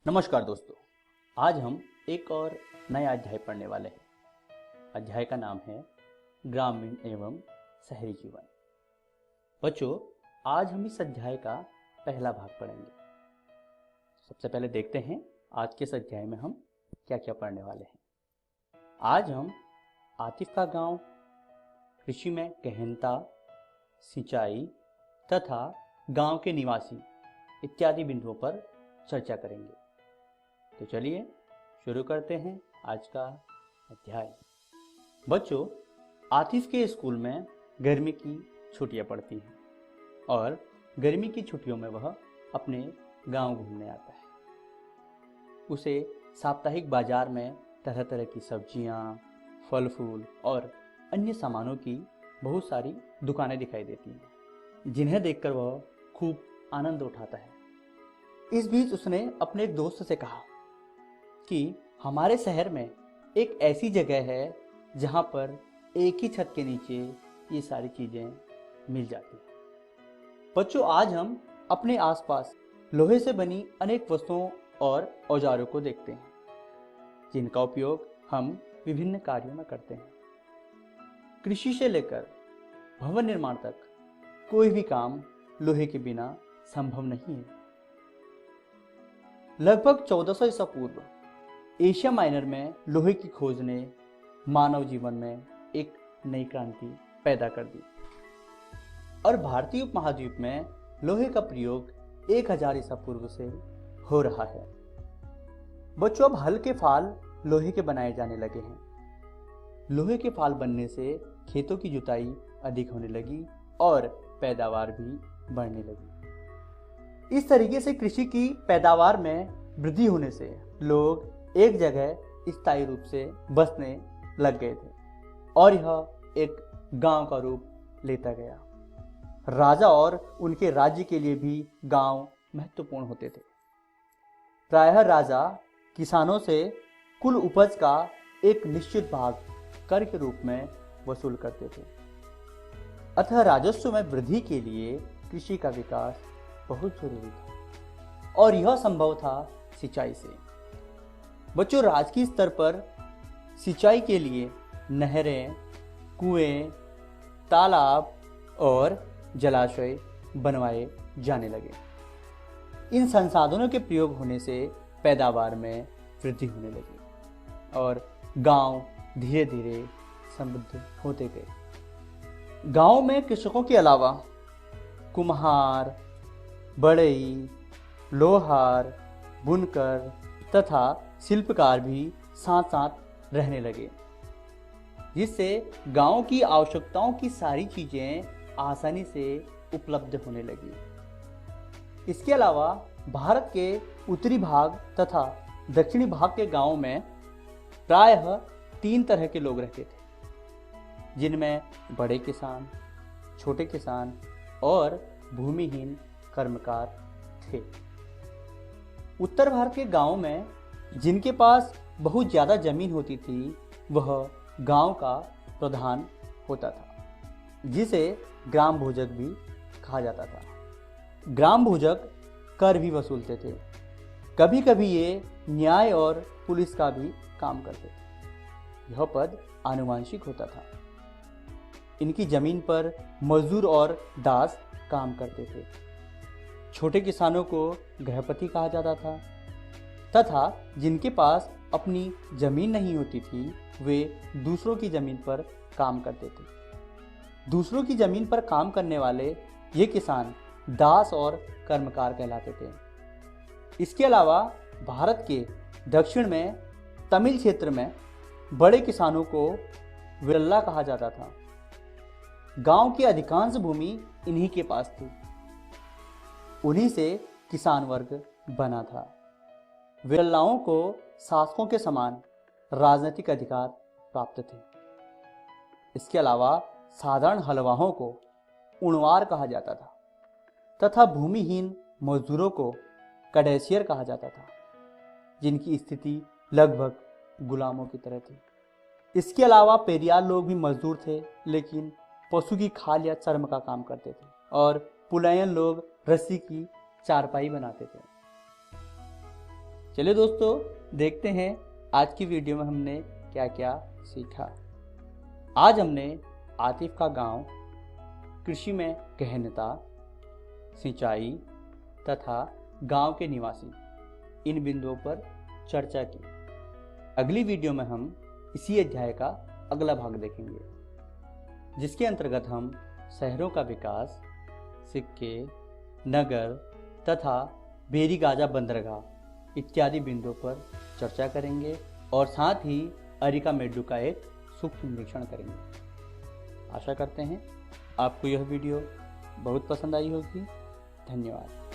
नमस्कार दोस्तों, आज हम एक और नया अध्याय पढ़ने वाले हैं। अध्याय का नाम है ग्रामीण एवं शहरी जीवन। बच्चों, आज हम इस अध्याय का पहला भाग पढ़ेंगे। सबसे पहले देखते हैं आज के इस अध्याय में हम क्या क्या पढ़ने वाले हैं। आज हम आतिफ का गांव, कृषि में गहनता, सिंचाई तथा गांव के निवासी इत्यादि बिंदुओं पर चर्चा करेंगे। तो चलिए शुरू करते हैं आज का अध्याय। बच्चों, आतिफ के स्कूल में गर्मी की छुट्टियां पड़ती हैं और गर्मी की छुट्टियों में वह अपने गांव घूमने आता है। उसे साप्ताहिक बाजार में तरह तरह की सब्जियां, फल फूल और अन्य सामानों की बहुत सारी दुकानें दिखाई देती हैं, जिन्हें देखकर वह खूब आनंद उठाता है। इस बीच उसने अपने एक दोस्त से कहा कि हमारे शहर में एक ऐसी जगह है जहां पर एक ही छत के नीचे ये सारी चीजें मिल जाती हैं। बच्चों, आज हम अपने आसपास लोहे से बनी अनेक वस्तुओं और औजारों को देखते हैं, जिनका उपयोग हम विभिन्न कार्यों में करते हैं। कृषि से लेकर भवन निर्माण तक कोई भी काम लोहे के बिना संभव नहीं है। लगभग 1400 ईसा पूर्व एशिया माइनर में लोहे की खोज ने मानव जीवन में एक नई क्रांति पैदा कर दी और भारतीय उपमहाद्वीप में लोहे का प्रयोग 1000 ईसा पूर्व से हो रहा है। बच्चों, अब हल के फाल लोहे के बनाए जाने लगे हैं। लोहे के फाल बनने से खेतों की जुताई अधिक होने लगी और पैदावार भी बढ़ने लगी। इस तरीके से कृषि की पैदावार में वृद्धि होने से लोग एक जगह स्थायी रूप से बसने लग गए थे और यह एक गांव का रूप लेता गया। राजा और उनके राज्य के लिए भी गांव महत्वपूर्ण होते थे। प्रायः राजा किसानों से कुल उपज का एक निश्चित भाग कर के रूप में वसूल करते थे। अतः राजस्व में वृद्धि के लिए कृषि का विकास बहुत जरूरी था और यह संभव था सिंचाई से। बच्चों, राजकीय स्तर पर सिंचाई के लिए नहरें, कुएं, तालाब और जलाशय बनवाए जाने लगे। इन संसाधनों के प्रयोग होने से पैदावार में वृद्धि होने लगी और गांव धीरे धीरे समृद्ध होते गए। गांव में कृषकों के अलावा कुम्हार, बढ़ई, लोहार, बुनकर तथा शिल्पकार भी साथ साथ रहने लगे, जिससे गांव की आवश्यकताओं की सारी चीजें आसानी से उपलब्ध होने लगी। इसके अलावा भारत के उत्तरी भाग तथा दक्षिणी भाग के गांवों में प्रायः 3 तरह के लोग रहते थे, जिनमें बड़े किसान, छोटे किसान और भूमिहीन कर्मकार थे। उत्तर भारत के गांवों में जिनके पास बहुत ज़्यादा जमीन होती थी वह गांव का प्रधान होता था, जिसे ग्राम भोजक भी कहा जाता था। ग्राम भोजक कर भी वसूलते थे। कभी कभी ये न्याय और पुलिस का भी काम करते थे। यह पद आनुवंशिक होता था। इनकी जमीन पर मजदूर और दास काम करते थे। छोटे किसानों को गृहपति कहा जाता था तथा जिनके पास अपनी जमीन नहीं होती थी वे दूसरों की जमीन पर काम करते थे। दूसरों की जमीन पर काम करने वाले ये किसान दास और कर्मकार कहलाते थे। इसके अलावा भारत के दक्षिण में तमिल क्षेत्र में बड़े किसानों को विरल्ला कहा जाता था। गांव की अधिकांश भूमि इन्हीं के पास थी। उन्हीं से किसान वर्ग बना था। विरल्लाओं को शासकों के समान राजनीतिक अधिकार प्राप्त थे। इसके अलावा साधारण हलवाहों को उणवार कहा जाता था तथा भूमिहीन मजदूरों को कडेसियर कहा जाता था, जिनकी स्थिति लगभग गुलामों की तरह थी। इसके अलावा पेरियार लोग भी मजदूर थे, लेकिन पशु की खाल या चर्म का काम करते थे और पुलैयन लोग रस्सी की चारपाई बनाते थे। चलिए दोस्तों, देखते हैं आज की वीडियो में हमने क्या क्या सीखा। आज हमने आतिफ का गांव, कृषि में गहनता, सिंचाई तथा गांव के निवासी, इन बिंदुओं पर चर्चा की। अगली वीडियो में हम इसी अध्याय का अगला भाग देखेंगे, जिसके अंतर्गत हम शहरों का विकास, सिक्के, नगर तथा बेरीगाजा बंदरगाह इत्यादि बिंदुओं पर चर्चा करेंगे और साथ ही अरिका मेड्डू का एक सूक्ष्म निरीक्षण करेंगे। आशा करते हैं आपको यह वीडियो बहुत पसंद आई होगी। धन्यवाद।